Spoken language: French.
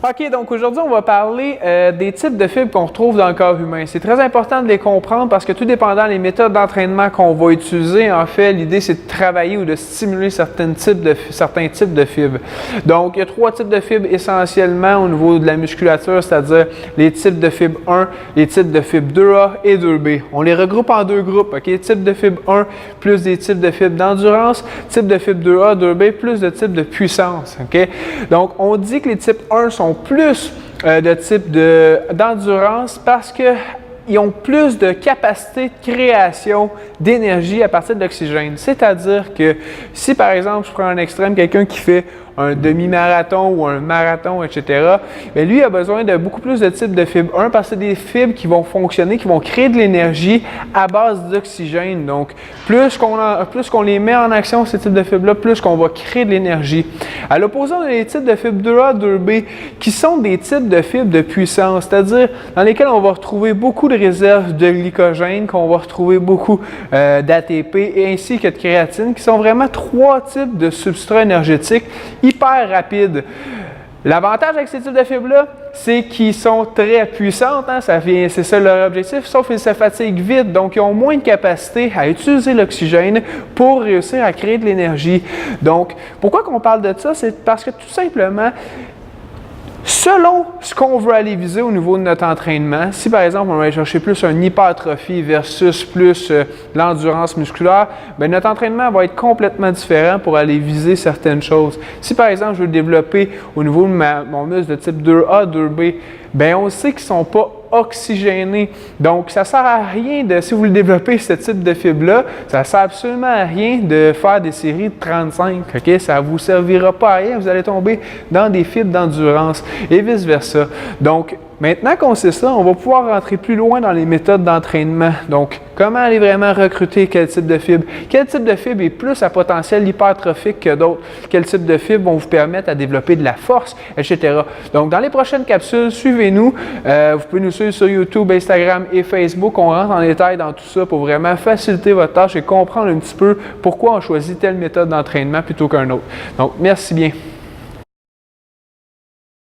OK, donc aujourd'hui, on va parler des types de fibres qu'on retrouve dans le corps humain. C'est très important de les comprendre parce que tout dépendant des méthodes d'entraînement qu'on va utiliser, en fait, l'idée, c'est de travailler ou de stimuler certains types de fibres. Donc, il y a 3 types de fibres essentiellement au niveau de la musculature, c'est-à-dire les types de fibres 1, les types de fibres 2A et 2B. On les regroupe en 2 groupes, OK? Type de fibre 1 plus des types de fibres d'endurance, type de fibre 2A, 2B plus de types de puissance, OK? Donc, on dit que les types 1 sont plus de type d'endurance parce qu'ils ont plus de capacité de création d'énergie à partir de l'oxygène. C'est-à-dire que si, par exemple, je prends un extrême, quelqu'un qui fait un demi-marathon ou un marathon, etc., bien, lui a besoin de beaucoup plus de types de fibres 1 parce que c'est des fibres qui vont fonctionner, qui vont créer de l'énergie à base d'oxygène. Donc, plus qu'on les met en action, ces types de fibres-là, plus qu'on va créer de l'énergie. À l'opposé, on a les types de fibres 2A, 2B, qui sont des types de fibres de puissance, c'est-à-dire dans lesquels on va retrouver beaucoup de réserves de glycogène, qu'on va retrouver beaucoup d'ATP et ainsi que de créatine, qui sont vraiment 3 types de substrats énergétiques hyper rapides. L'avantage avec ces types de fibres-là, c'est qu'ils sont très puissantes, hein? C'est ça leur objectif, sauf qu'ils se fatiguent vite, donc ils ont moins de capacité à utiliser l'oxygène pour réussir à créer de l'énergie. Donc, pourquoi qu'on parle de ça? C'est parce que tout simplement, selon ce qu'on veut aller viser au niveau de notre entraînement, si par exemple on va aller chercher plus une hypertrophie versus plus l'endurance musculaire, bien, notre entraînement va être complètement différent pour aller viser certaines choses. Si par exemple je veux développer au niveau de mon muscle de type 2A, 2B, bien on sait qu'ils ne sont pas oxygénés. Donc, ça ne sert à rien si vous voulez développer ce type de fibre-là, ça ne sert absolument à rien de faire des séries de 35. OK? Ça ne vous servira pas à rien. Vous allez tomber dans des fibres d'endurance et vice-versa. Donc, maintenant qu'on sait ça, on va pouvoir rentrer plus loin dans les méthodes d'entraînement. Donc, comment aller vraiment recruter quel type de fibre? Quel type de fibre est plus à potentiel hypertrophique que d'autres? Quel type de fibre vont vous permettre à développer de la force, etc. Donc, dans les prochaines capsules, suivez-nous. Vous pouvez nous suivre sur YouTube, Instagram et Facebook. On rentre en détail dans tout ça pour vraiment faciliter votre tâche et comprendre un petit peu pourquoi on choisit telle méthode d'entraînement plutôt qu'un autre. Donc, merci bien.